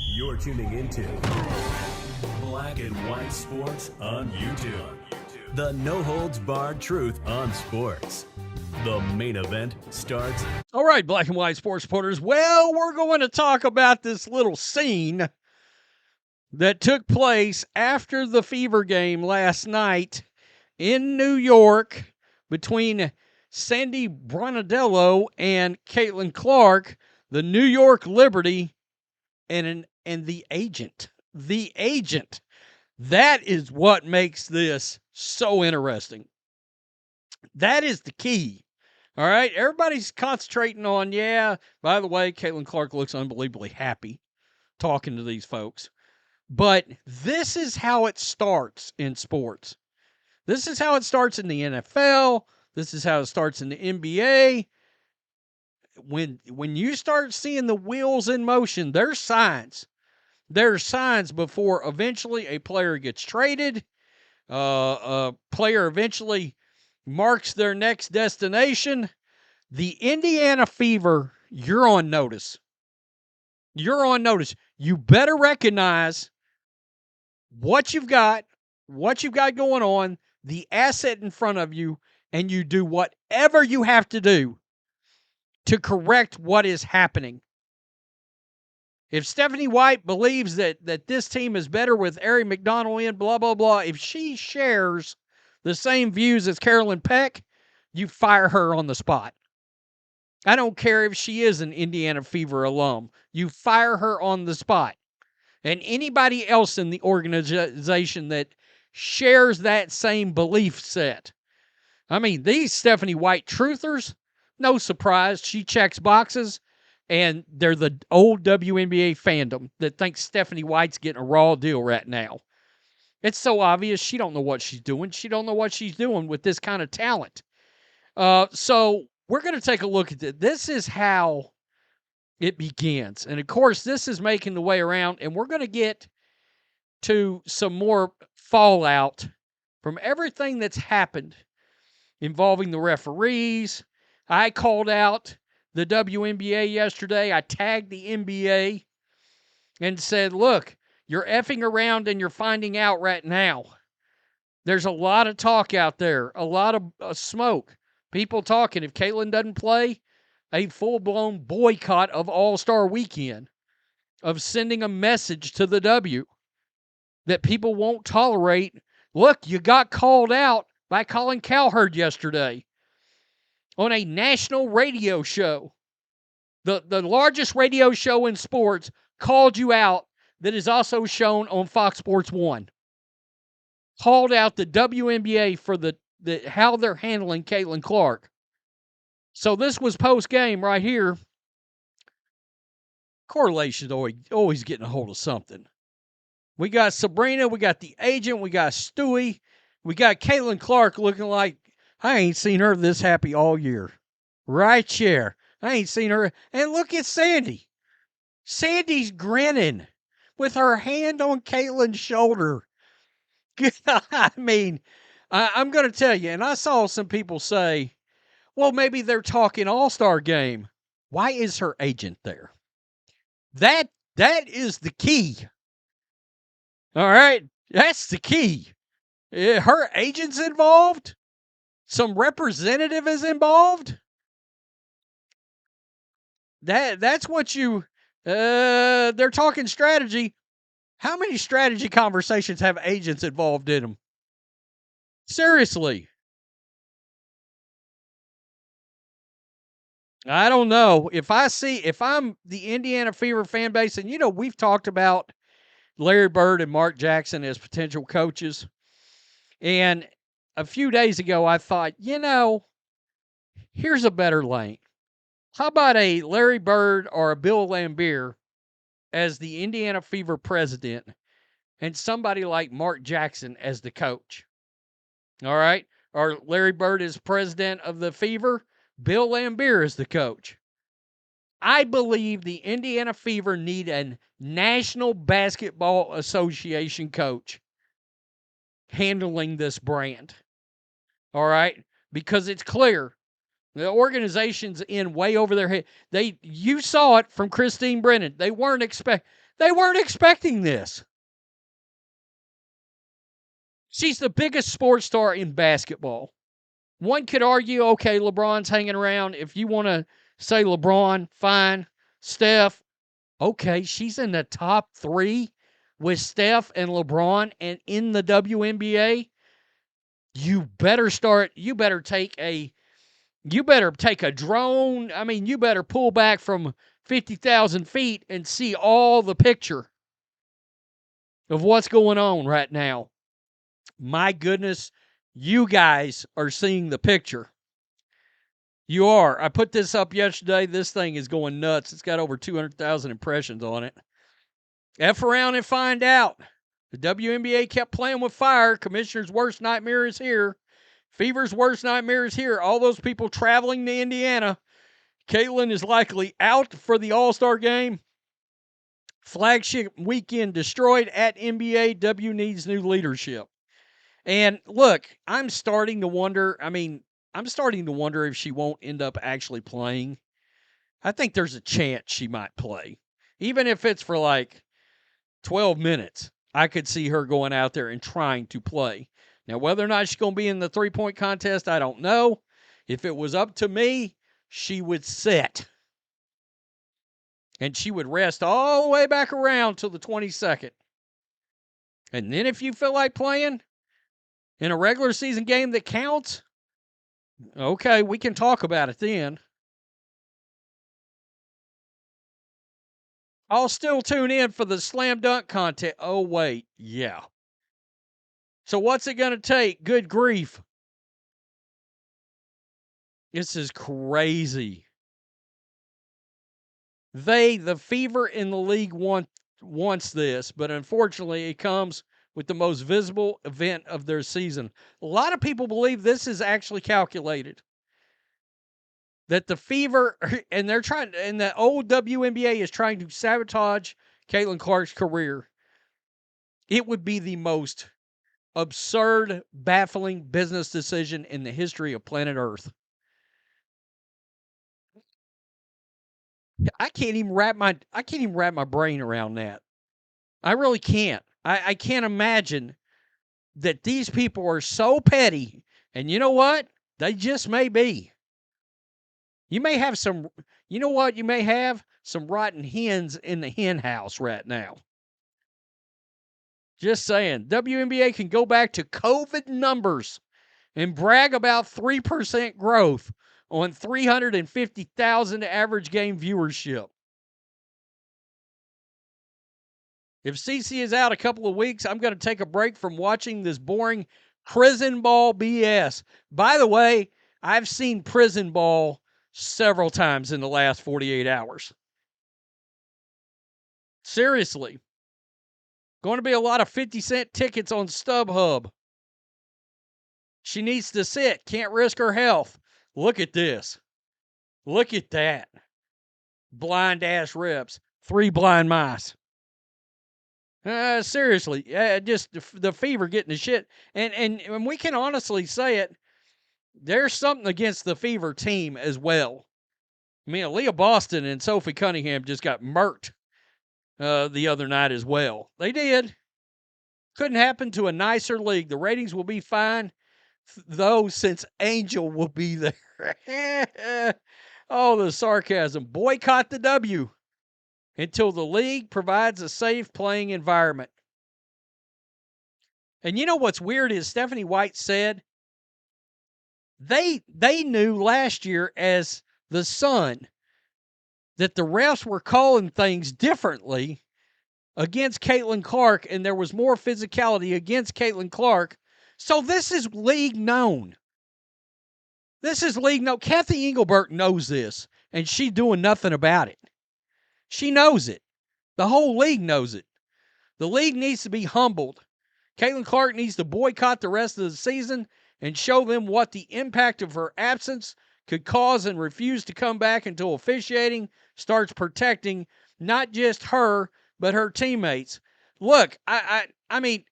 You're tuning into Black and White Sports on YouTube. The no-holds-barred truth on sports. The main event starts. All right, Black and White Sports supporters. Well, we're going to talk about this little scene that took place after the Fever game last night in New York between Sandy Brondello and Caitlin Clark, the New York Liberty, and the agent. The agent. That is what makes this so interesting. That is the key. All right, everybody's concentrating on, by the way, Caitlin Clark looks unbelievably happy talking to these folks. But this is how it starts in sports. This is how it starts in the NFL. This is how it starts in the NBA. When you start seeing the wheels in motion, there's signs. There's signs before eventually a player gets traded. A player eventually marks their next destination. The Indiana Fever, you're on notice. You're on notice. You better recognize what you've got going on, the asset in front of you, and you do whatever you have to do to correct what is happening. If Stephanie White believes that this team is better with Ari McDonald in, blah, blah, blah, if she shares the same views as Carolyn Peck, you fire her on the spot. I don't care if she is an Indiana Fever alum. You fire her on the spot. And anybody else in the organization that shares that same belief set. I mean, these Stephanie White truthers, no surprise, she checks boxes, and they're the old WNBA fandom that thinks Stephanie White's getting a raw deal right now. It's so obvious she don't know what she's doing. She don't know what she's doing with this kind of talent. So we're going to take a look at it. This is how it begins. And, of course, this is making the way around, and we're going to get to some more fallout from everything that's happened involving the referees. I called out the WNBA yesterday. I tagged the NBA and said, look, you're effing around and you're finding out right now. There's a lot of talk out there, a lot of smoke. People talking. If Caitlin doesn't play, a full-blown boycott of All-Star Weekend, of sending a message to the W that people won't tolerate. Look, you got called out by Colin Cowherd yesterday on a national radio show. The largest radio show in sports called you out that is also shown on Fox Sports 1. Called out the WNBA for the how they're handling Caitlin Clark. So this was post-game right here. Correlation's always getting a hold of something. We got Sabrina, we got the agent, we got Stewie, we got Caitlin Clark looking like I ain't seen her this happy all year. Right here. I ain't seen her. And look at Sandy. Sandy's grinning with her hand on Caitlin's shoulder. I mean, I'm going to tell you, and I saw some people say, well, maybe they're talking All-Star game. Why is her agent there? That is the key. All right? That's the key. Her agent's involved? Some representative is involved? That's what you... they're talking strategy. How many strategy conversations have agents involved in them? Seriously. I don't know. If I'm the Indiana Fever fan base, and we've talked about Larry Bird and Mark Jackson as potential coaches. And a few days ago, I thought, here's a better lane. How about a Larry Bird or a Bill Laimbeer as the Indiana Fever president and somebody like Mark Jackson as the coach? All right? Or Larry Bird is president of the Fever, Bill Laimbeer is the coach. I believe the Indiana Fever need a National Basketball Association coach handling this brand. All right? Because it's clear The organization's in way over their head. You saw it from Christine Brennan. They weren't expecting this. She's the biggest sports star in basketball. One could argue, okay, LeBron's hanging around. If you want to say LeBron, fine. Steph, okay, she's in the top 3 with Steph and LeBron and in the WNBA. You better take a drone. I mean, you better pull back from 50,000 feet and see all the picture of what's going on right now. My goodness, you guys are seeing the picture. You are. I put this up yesterday. This thing is going nuts. It's got over 200,000 impressions on it. F around and find out. The WNBA kept playing with fire. Commissioner's worst nightmare is here. Fever's worst nightmare is here. All those people traveling to Indiana. Caitlin is likely out for the All-Star game. Flagship weekend destroyed at NBA. W needs new leadership. And look, I'm starting to wonder if she won't end up actually playing. I think there's a chance she might play. Even if it's for like 12 minutes, I could see her going out there and trying to play. Now, whether or not she's going to be in the three-point contest, I don't know. If it was up to me, she would sit. And she would rest all the way back around till the 22nd. And then if you feel like playing in a regular season game that counts, okay, we can talk about it then. I'll still tune in for the slam dunk contest. Oh, wait. Yeah. So what's it going to take? Good grief. This is crazy. The Fever in the league wants this, but unfortunately it comes with the most visible event of their season. A lot of people believe this is actually calculated. That the Fever, and the old WNBA is trying to sabotage Caitlin Clark's career. It would be the most absurd, baffling business decision in the history of planet Earth. I can't even wrap my brain around that. I really can't. I can't imagine that these people are so petty. And you know what? They just may be. You may have some, you know what? You may have some rotten hens in the hen house right now. Just saying. WNBA can go back to COVID numbers and brag about 3% growth on 350,000 average game viewership. If CC is out a couple of weeks, I'm going to take a break from watching this boring prison ball BS. By the way, I've seen prison ball several times in the last 48 hours. Seriously. Going to be a lot of 50-cent tickets on StubHub. She needs to sit. Can't risk her health. Look at this. Look at that. Blind ass reps. 3 blind mice. Seriously. Just the Fever getting the shit. And we can honestly say it. There's something against the Fever team as well. I mean, Aaliyah Boston and Sophie Cunningham just got murked the other night as well. They did. Couldn't happen to a nicer league. The ratings will be fine, though, since Angel will be there. Oh, the sarcasm. Boycott the W until the league provides a safe playing environment. And you know what's weird is Stephanie White said they knew last year as the Sun that the refs were calling things differently against Caitlin Clark, and there was more physicality against Caitlin Clark. So this is league known. This is league known. Kathy Engelbert knows this, and she's doing nothing about it. She knows it. The whole league knows it. The league needs to be humbled. Caitlin Clark needs to boycott the rest of the season and show them what the impact of her absence could cause and refuse to come back until officiating starts protecting not just her, but her teammates. Look, I mean,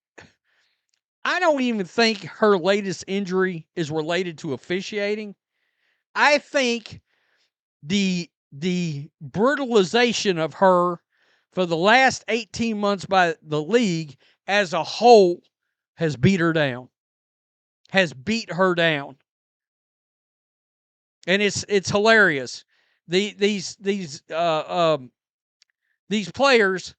I don't even think her latest injury is related to officiating. I think the brutalization of her for the last 18 months by the league as a whole has beat her down. Has beat her down. And it's hilarious. These players,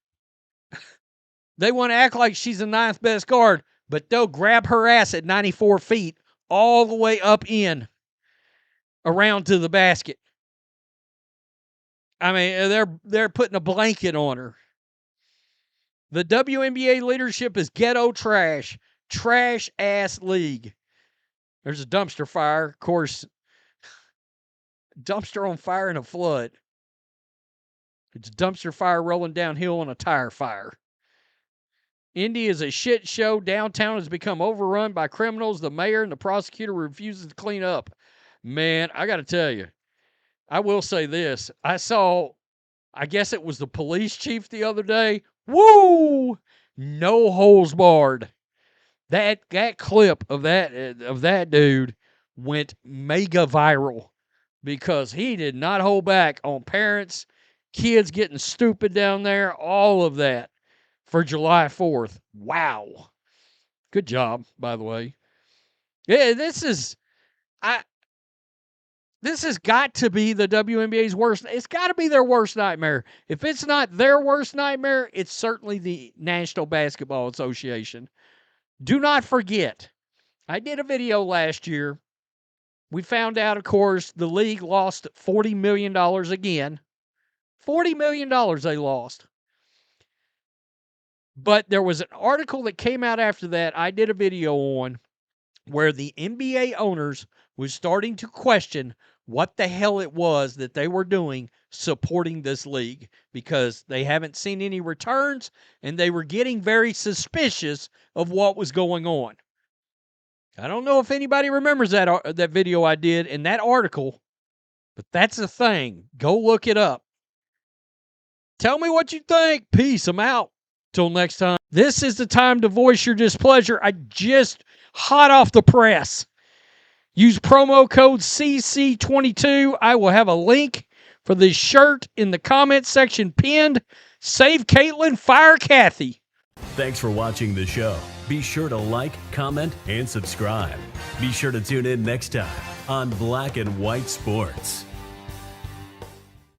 they want to act like she's the ninth best guard, but they'll grab her ass at 94 feet all the way up in around to the basket. I mean, they're putting a blanket on her. The WNBA leadership is ghetto trash. Trash-ass league. There's a dumpster fire. Of course, dumpster on fire in a flood. It's a dumpster fire rolling downhill on a tire fire. Indy is a shit show. Downtown has become overrun by criminals. The mayor and the prosecutor refuses to clean up. Man, I got to tell you, I will say this. I guess it was the police chief the other day. Woo! No holes barred. That clip of that dude went mega viral because he did not hold back on parents, kids getting stupid down there, all of that for July 4th. Wow. Good job, by the way. Yeah, this has got to be the WNBA's worst. It's got to be their worst nightmare. If it's not their worst nightmare, it's certainly the National Basketball Association. Do not forget, I did a video last year. We found out, of course, the league lost $40 million again. $40 million they lost. But there was an article that came out after that I did a video on where the NBA owners was starting to question what the hell it was that they were doing supporting this league because they haven't seen any returns and they were getting very suspicious of what was going on. I don't know if anybody remembers that video I did in that article, but that's the thing. Go look it up. Tell me what you think. Peace. I'm out. Till next time. This is the time to voice your displeasure. I just hot off the press. Use promo code CC22. I will have a link for this shirt in the comment section pinned. Save Caitlin, fire Kathy. Thanks for watching the show. Be sure to like, comment, and subscribe. Be sure to tune in next time on Black and White Sports.